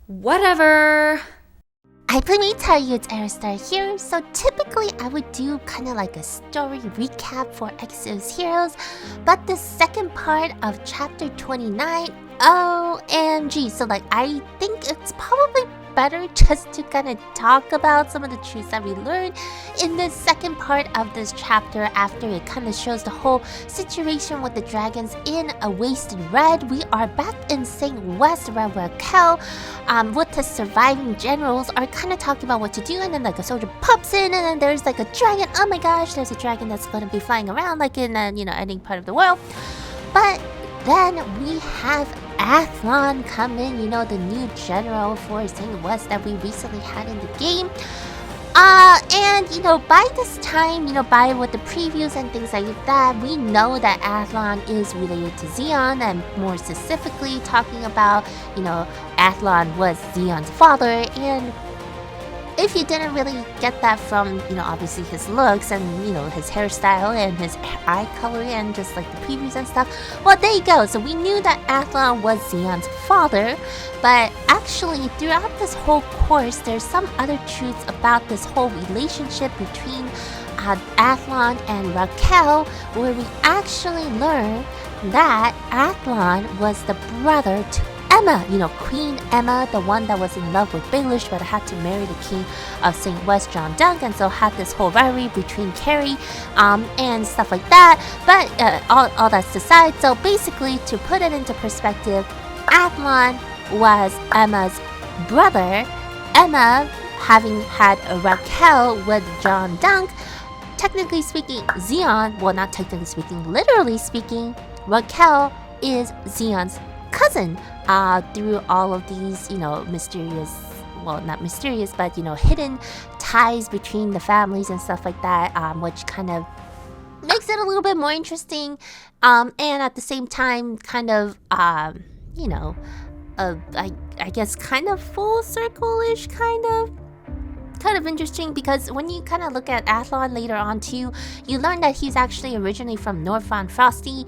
Whatever. Let me tell you, it's Aristar here. So typically I would do kind of like a story recap for Exos Heroes, but the second part of chapter 29, OMG. So I think it's probably better just to kind of talk about some of the truths that we learned in the second part of this chapter after it kind of shows the whole situation with the dragons in a wasted red. We are back in St. West where Raquel with the surviving generals are kind of talking about what to do, and then a soldier pops in, and then there's a dragon. Oh my gosh, there's a dragon that's going to be flying around in any part of the world. But then we have Athlon come in, the new general for St. West that we recently had in the game. And by this time, by with the previews and things like that, we know that Athlon is related to Zeon, and more specifically talking about, Athlon was Zeon's father. And if you didn't really get that from, obviously his looks and, his hairstyle and his eye color and just the previews and stuff, well, there you go. So we knew that Athlon was Zeon's father, but actually throughout this whole course, there's some other truths about this whole relationship between Athlon and Raquel, where we actually learn that Athlon was the brother to Emma, Queen Emma, the one that was in love with Baelish but had to marry the king of St. West, John Dunk, and so had this whole rivalry between Carrie and stuff like that. But all that's aside, so basically to put it into perspective, Athlon was Emma's brother. Emma, having had a Raquel with John Dunk, technically speaking, Zeon, well, not technically speaking, literally speaking, Raquel is Zeon's cousin. Through all of these, mysterious, well, not mysterious, but, hidden ties between the families and stuff like that, which kind of makes it a little bit more interesting, and at the same time, kind of, I guess kind of full circle-ish, kind of interesting, because when you kind of look at Athlon later on too, you learn that he's actually originally from Northron Frosty,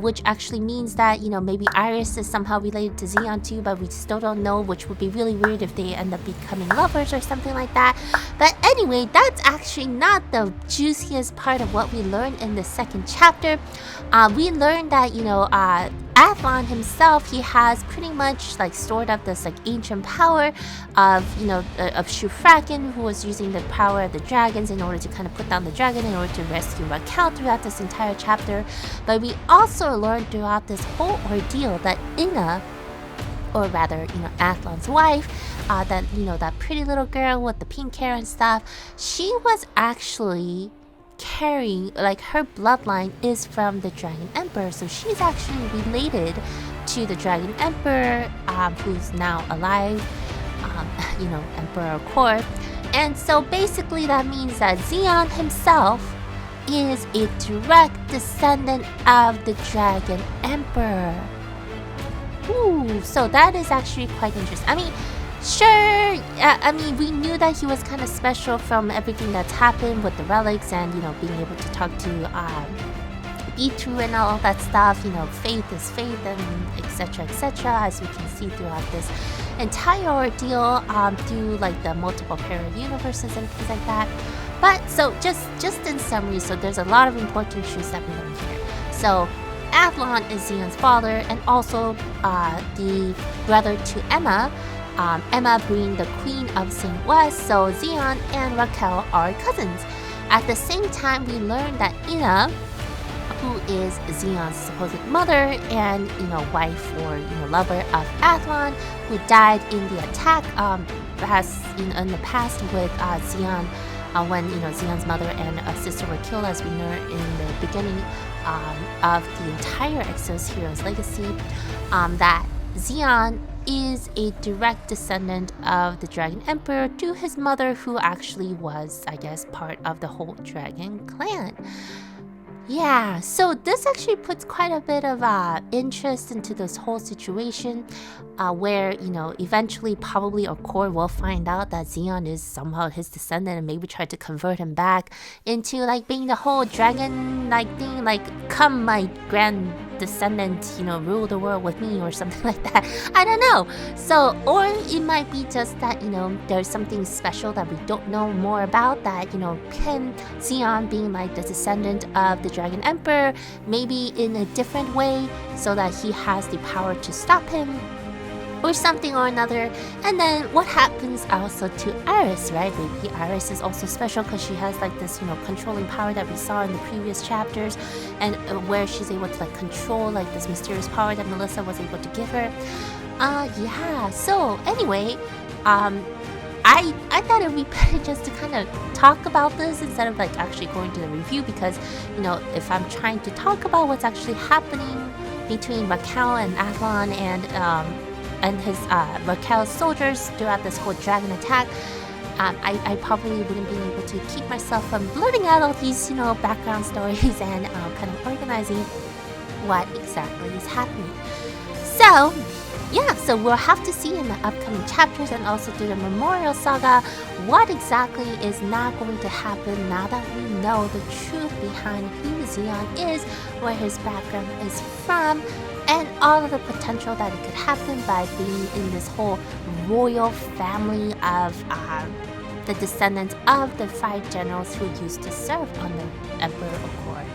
which actually means that, maybe Iris is somehow related to Zeon too, but we still don't know, which would be really weird if they end up becoming lovers or something like that. But anyway, that's actually not the juiciest part of what we learned in the second chapter. We learned that, Athlon himself, he has pretty much stored up this ancient power of Shufraken, who was using the power of the dragons in order to kind of put down the dragon in order to rescue Raquel throughout this entire chapter. But we also learned throughout this whole ordeal that Inna, or rather, Athlon's wife, that pretty little girl with the pink hair and stuff, she was actually carrying, her bloodline is from the Dragon Emperor, so she's actually related to the Dragon Emperor, who's now alive, Emperor Kor. And so basically that means that Zeon himself is a direct descendant of the Dragon Emperor. Ooh, so that is actually quite interesting. I mean, sure, we knew that he was kind of special from everything that's happened with the relics and, being able to talk to E2 and all that stuff. Faith is faith and etc., as we can see throughout this entire ordeal, through the multiple parallel universes and things like that. But so just in summary, so there's a lot of important truths that we learned here. So Athlon is Zeon's father and also the brother to Emma. Emma being the queen of St. West, so Zeon and Raquel are cousins. At the same time, we learn that Inna, who is Zeon's supposed mother and wife or lover of Athlon, who died in the attack has in the past with Zeon, when Zeon's mother and sister were killed, as we know in the beginning of the entire Exos Heroes Legacy, that Zeon is a direct descendant of the Dragon Emperor to his mother, who actually was, I guess, part of the whole Dragon clan. Yeah, so this actually puts quite a bit of interest into this whole situation, where, eventually probably or Core will find out that Zeon is somehow his descendant and maybe try to convert him back into being the whole dragon thing, come my grand descendant, rule the world with me or something like that. I don't know. So, or it might be just that, there's something special that we don't know more about that, him, Zeon being like the descendant of the Dragon Emperor, maybe in a different way so that he has the power to stop him or something or another. And then what happens also to Iris, right? Maybe Iris is also special because she has like this, controlling power that we saw in the previous chapters, and where she's able to like control like this mysterious power that Melissa was able to give her. Yeah. So anyway, I thought it would be better just to kind of talk about this instead of like actually going to the review, because if I'm trying to talk about what's actually happening between Raquel and Athlon and his Raquel's soldiers throughout this whole dragon attack, I probably wouldn't be able to keep myself from blurting out all these, background stories and kind of organizing what exactly is happening. So, yeah, so we'll have to see in the upcoming chapters and also through the Memorial Saga what exactly is not going to happen now that we know the truth behind who Zeon is, where his background is from, and all of the potential that it could happen by being in this whole royal family of the descendants of the 5 generals who used to serve under Emperor Accord.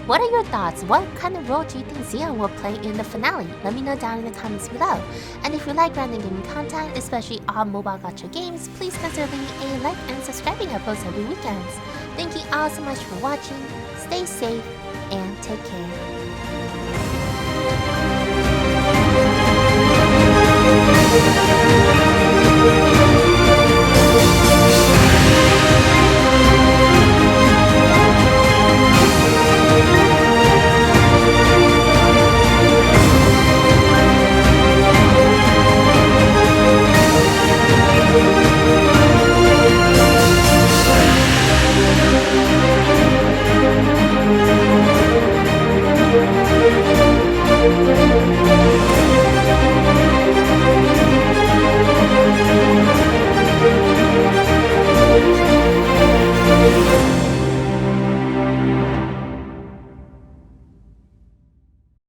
What are your thoughts? What kind of role do you think Zeon will play in the finale? Let me know down in the comments below. And if you like random gaming content, especially on mobile gacha games, please consider leaving a like and subscribing. I post every weekend. Thank you all so much for watching. Stay safe and take care.